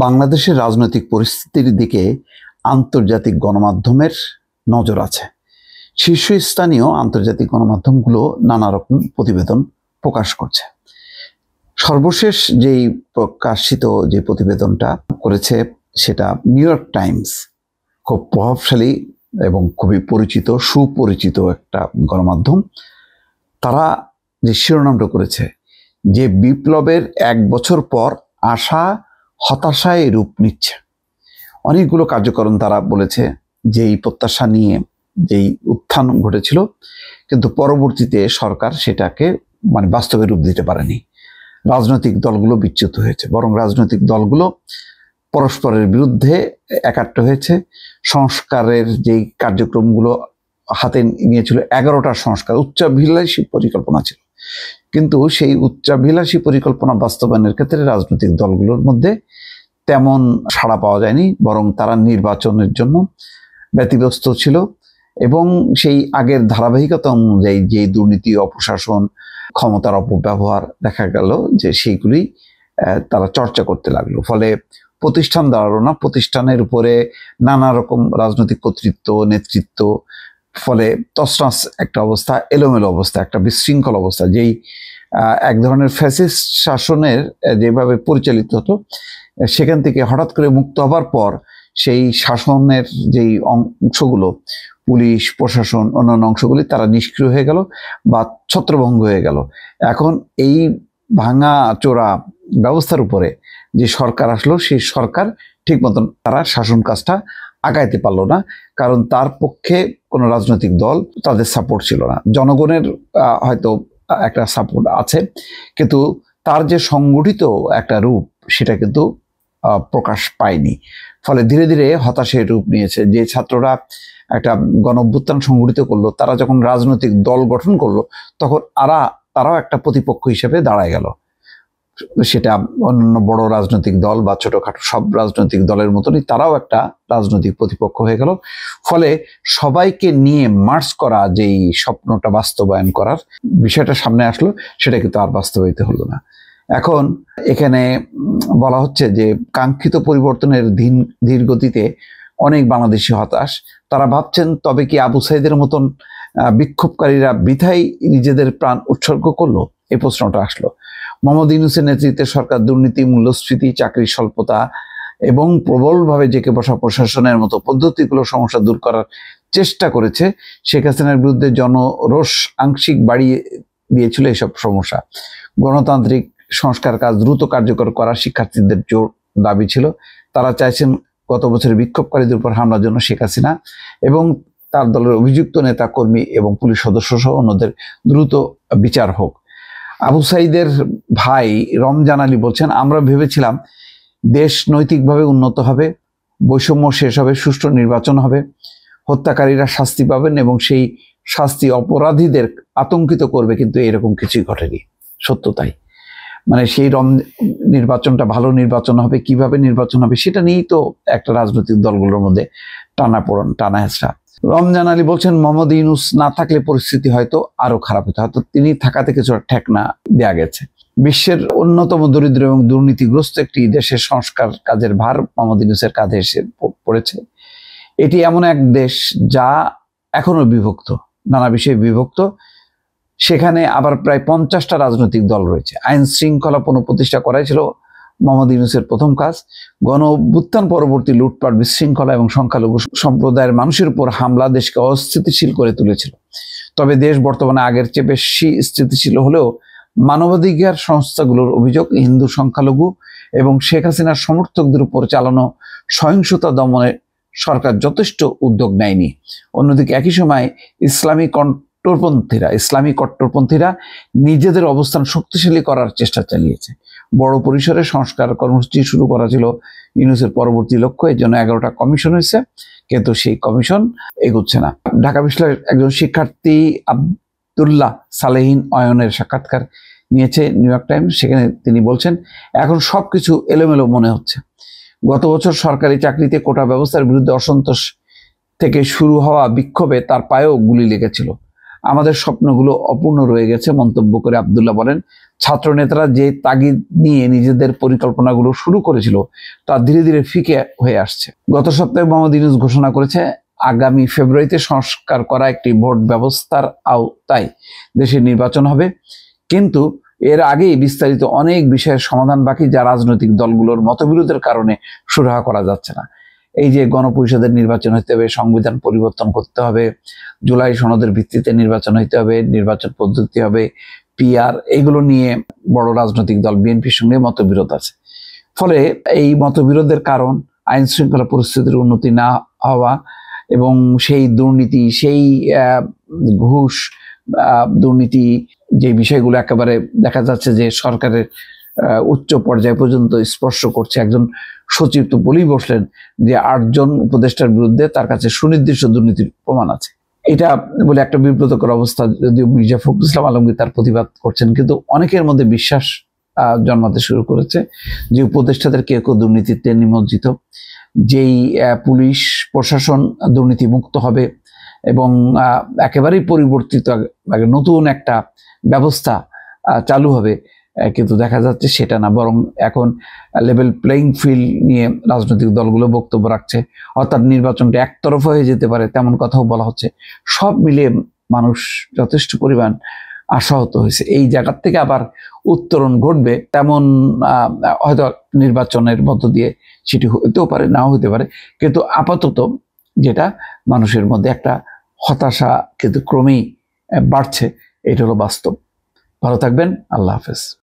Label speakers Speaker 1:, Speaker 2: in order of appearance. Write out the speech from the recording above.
Speaker 1: বাংলাদেশের রাজনৈতিক পরিস্থিতির দিকে আন্তর্জাতিক গণমাধ্যমের নজর আছে। শীর্ষস্থানীয় আন্তর্জাতিক গণমাধ্যমগুলো নানা রকম প্রতিবেদন প্রকাশ করছে। সর্বশেষ যেই প্রকাশিত যে প্রতিবেদনটা করেছে সেটা নিউ ইয়র্ক টাইমস, খুব প্রভাবশালী এবং খুবই পরিচিত সুপরিচিত একটা গণমাধ্যম। তারা যে শিরোনামটা করেছে যে বিপ্লবের 1 বছর পর আশা হতাশায় রূপ নিচ্ছে। অনেকগুলো কার্যক্রম তারা বলেছে যেই প্রত্যাশা নিয়ে যেই উত্থান ঘটেছিল, কিন্তু পরবর্তীতে সরকার সেটাকে বাস্তবে রূপ দিতে পারেনি। রাজনৈতিক দলগুলো বিচ্যুত হয়েছে, বরং রাজনৈতিক দলগুলো পরস্পরের বিরুদ্ধে একাট্ট হয়েছে। সংস্কারের যেই কার্যক্রমগুলো হাতে নিয়েছিল, 11টা সংস্কার উচ্চাভিলাষী পরিকল্পনা ছিল, কিন্তু সেই উচ্চাভিলাষী পরিকল্পনা বাস্তবায়নের ক্ষেত্রে রাজনৈতিক দলগুলোর মধ্যে তেমন সাড়া পাওয়া যায়নি, বরং তারা নির্বাচনের জন্য ব্যতিব্যস্ত ছিল। এবং সেই আগের ধারাবাহিকতা অনুযায়ী যে দুর্নীতি, অপশাসন, ক্ষমতার অপব্যবহার দেখা গেল যে সেইগুলি তারা চর্চা করতে লাগলো। ফলে প্রতিষ্ঠান দাঁড়ালো না, প্রতিষ্ঠানের উপরে নানা রকম রাজনৈতিক কর্তৃত্ব, নেতৃত্ব, ফলে তছনছ একটা অবস্থা, এলোমেলো অবস্থা, একটা বিশৃঙ্খল অবস্থা। যেই এক ধরনের ফ্যাসিস্ট শাসনের যেভাবে পরিচালিত হতো, সেখান থেকে হঠাৎ করে মুক্ত হবার পর সেই শাসনের যেই অংশগুলো, পুলিশ, প্রশাসন, অন্যান্য অংশগুলি তারা নিষ্ক্রিয় হয়ে গেল বা ছত্রভঙ্গ হয়ে গেল। এখন এই ভাঙা চোরা ব্যবস্থার উপরে যে সরকার আসলো, সেই সরকার ঠিক মতন তারা শাসন কাজটা আগাইতে পারলো না, কারণ তার পক্ষে কোনো রাজনৈতিক দল তাদের সাপোর্ট ছিল না। জনগণের হয়তো একটা সাপোর্ট আছে, কিন্তু তার যে সংগঠিত একটা রূপ সেটা কিন্তু প্রকাশ পায়নি। ফলে ধীরে ধীরে হতাশার রূপ নিয়েছে। যে ছাত্ররা একটা গণঅভ্যুত্থান সংগঠিত করলো, তারা যখন রাজনৈতিক দল গঠন করলো, তখন তারাও একটা প্রতিপক্ষ হিসেবে দাঁড়ায় গেল। সেটা অন্য বড় রাজনৈতিক দল বা ছোটখাটো সব রাজনৈতিক দলের মতনই তারাও একটা রাজনৈতিক প্রতিপক্ষ হয়ে গেল। ফলে সবাইকে নিয়ে মার্চ করা, যেই স্বপ্নটা বাস্তবায়ন করার বিষয়টা সামনে আসলো, সেটা কিন্তু আর বাস্তবায়িত হলো না। এখন এখানে বলা হচ্ছে যে কাঙ্ক্ষিত পরিবর্তনের ধীর গতিতে অনেক বাংলাদেশি হতাশ। তারা ভাবছেন, তবে কি আবু সাইদের মতন বিক্ষোভকারীরা বৃথাই নিজেদের প্রাণ উৎসর্গ করলো? এই প্রশ্নটা আসলো। মোহাম্মদ ইউনূসের নেতৃত্বে সরকার দুর্নীতি, মূল্যস্ফীতি, চাকরির স্বল্পতা এবং প্রবলভাবে জেঁকে বসা প্রশাসনের মতো পদ্ধতিগুলো সমস্যা দূর করার চেষ্টা করেছে। শেখ হাসিনার বিরুদ্ধে জনরোষ আংশিক বাড়িয়ে দিয়েছিল এসব সমস্যা। গণতান্ত্রিক সংস্কার কাজ দ্রুত কার্যকর করা শিক্ষার্থীদের জোর দাবি ছিল। তারা চাইছেন গত বছরের বিক্ষোভকারীদের উপর হামলার জন্য শেখ হাসিনা এবং তার দলের অভিযুক্ত নেতা কর্মী এবং পুলিশ সদস্য সহ অন্যদের দ্রুত বিচার হোক। আবু সাইদের ভাই রমজান আলী বলছেন, আমরা ভেবেছিলাম দেশ নৈতিকভাবে উন্নত হবে, বৈষম্য শেষ হবে, সুষ্ঠু নির্বাচন হবে, হত্যাকারীরা শাস্তি পাবেন এবং সেই শাস্তি অপরাধীদের আতঙ্কিত করবে, কিন্তু এরকম কিছুই ঘটেনি। সত্য তাই। সেই নির্বাচনটা ভালো নির্বাচন হবে, কিভাবে নির্বাচন হবে সেটা নিয়েই তো একটা রাজনৈতিক দলগুলোর মধ্যে টানা হেঁচড়া। রমজান আলী বলছেন, মোহাম্মদ ইউনূস না থাকলে পরিস্থিতি হয়তো আরো খারাপ হতো, হয়তো তিনি থাকাতে কিছু ঠেকনা দেয়া গেছে। বিশ্বের অন্যতম দরিদ্র এবং দুর্নীতিগ্রস্ত একটি দেশের সংস্কার কাজের ভার মোহাম্মদ ইউনূসের কাঁধে এসে পড়েছে। এটি এমন এক দেশ যা এখনো বিভক্ত, নানা বিষয়ে বিভক্ত। সেখানে আবার প্রায় 50টা রাজনৈতিক দল রয়েছে। আইন শৃঙ্খলা পুনঃপ্রতিষ্ঠা করাই ছিল মোহাম্মদ ইউনূসের প্রথম কাজ। গণঅভ্যুত্থান পরবর্তী লুটপাট, বিশৃঙ্খলা এবং সংখ্যালঘু সম্প্রদায়ের মানুষের উপর হামলা দেশকে অস্থিতিশীল করে তুলেছিল। তবে দেশ বর্তমানে আগের চেয়ে বেশি স্থিতিশীল হলেও মানবাধিকার সংস্থাগুলোর অভিযোগ, হিন্দু, সংখ্যালঘু এবং শেখ হাসিনার সমর্থকদের উপর চালানো সহিংসতা দমনে সরকার যথেষ্ট উদ্যোগ নেয়নি। অন্যদিকে একই সময় ইসলামী কট্টরপন্থীরা নিজেদের অবস্থান শক্তিশালী করার চেষ্টা চালিয়েছে। বড় পরিসরে সংস্কার কর্মসূচি শুরু করা ছিল ইউনূসের পরবর্তী লক্ষ্য। এর জন্য 11টা কমিশন হয়েছে, কিন্তু সেই কমিশন এগোচ্ছে না। ঢাকা বিশ্ববিদ্যালয়ের একজন শিক্ষার্থী আব্দুল্লাহ সালেহিন অয়নের সাক্ষাৎকার নিয়েছে নিউ ইয়র্ক টাইমস। সেখানে তিনি বলছেন, এখন সবকিছু এলোমেলো মনে হচ্ছে। গত বছর সরকারি চাকরিতে কোটা ব্যবস্থার বিরুদ্ধে অসন্তোষ থেকে শুরু হওয়া বিক্ষোভে তার পায়েও গুলি লেগেছিল। আমাদের স্বপ্নগুলো অপূর্ণ রয়ে গেছে মন্তব্য করে আব্দুল্লাহ বলেন, ছাত্র নেতারা যে তাগিদ নিয়ে নিজেদের পরিকল্পনাগুলো শুরু করেছিল তা ধীরে ধীরে ফিকে হয়ে আসছে। গত সপ্তাহে মোহাম্মদ ইউনূস ঘোষণা করেছে আগামী ফেব্রুয়ারিতে সংস্কার করা একটি ভোট ব্যবস্থার আওতায় দেশের নির্বাচন হবে, কিন্তু এর আগেই বিস্তারিত অনেক বিষয়ের সমাধান বাকি, যা রাজনৈতিক দলগুলোর মতবিরোধের কারণে সুরাহা করা যাচ্ছে না। এই যে গণপরিষদের নির্বাচন হতে হবে, সংবিধান পরিবর্তন করতে হবে, জুলাই সনদের ভিত্তিতে নির্বাচন হতে হবে, নির্বাচন পদ্ধতি হবে, পিআর, এগুলো নিয়ে বড় রাজনৈতিক দল বিএনপির সঙ্গে মতবিরোধ আছে। ফলে এই মতবিরোধের কারণ আইন শৃঙ্খলা পরিস্থিতির উন্নতি না হওয়া এবং সেই দুর্নীতি, সেই ঘুষ দুর্নীতি, যে বিষয়গুলো একেবারে দেখা যাচ্ছে যে সরকারের উচ্চ পর্যায় পর্যন্ত স্পর্শ করছে। একজন সচিব তো বলেই বসলেন যে 8 জন উপদেষ্টার বিরুদ্ধে তার কাছে সুনির্দিষ্ট দুর্নীতির প্রমাণ আছে। এটা বলে একটা বিব্রতকর অবস্থা। যদিও মির্জা ফখরুল ইসলাম আলমগীর তার প্রতিবাদ করছেন, কিন্তু অনেকের মধ্যে বিশ্বাস জন্মাতে শুরু করেছে যে উপদেষ্টাদের কেউ কেউ দুর্নীতিতে নিমজ্জিত, যেই পুলিশ প্রশাসন দুর্নীতি মুক্ত হবে এবং একেবারেই পরিবর্তিত নতুন একটা ব্যবস্থা চালু হবে, কিন্তু দেখা যাচ্ছে সেটা না, বরং এখন লেভেল প্লেইং ফিল্ড নিয়ে রাজনৈতিক দলগুলো বক্তব্য রাখছে, অর্থাৎ নির্বাচনটা একতরফা হয়ে যেতে পারে তেমন কথাও বলা হচ্ছে। সব মিলিয়ে মানুষ যথেষ্ট পরিমাণ আশাহত হয়েছে। এই জায়গার থেকে আবার উত্তরণ ঘটবে তেমন হয়তো নির্বাচনের মধ্য দিয়ে সেটি হতেও পারে, নাও হতে পারে, কিন্তু আপাতত যেটা মানুষের মধ্যে একটা হতাশা কিন্তু ক্রমেই বাড়ছে, এটা হলো বাস্তব। ভালো থাকবেন, আল্লাহ হাফেজ।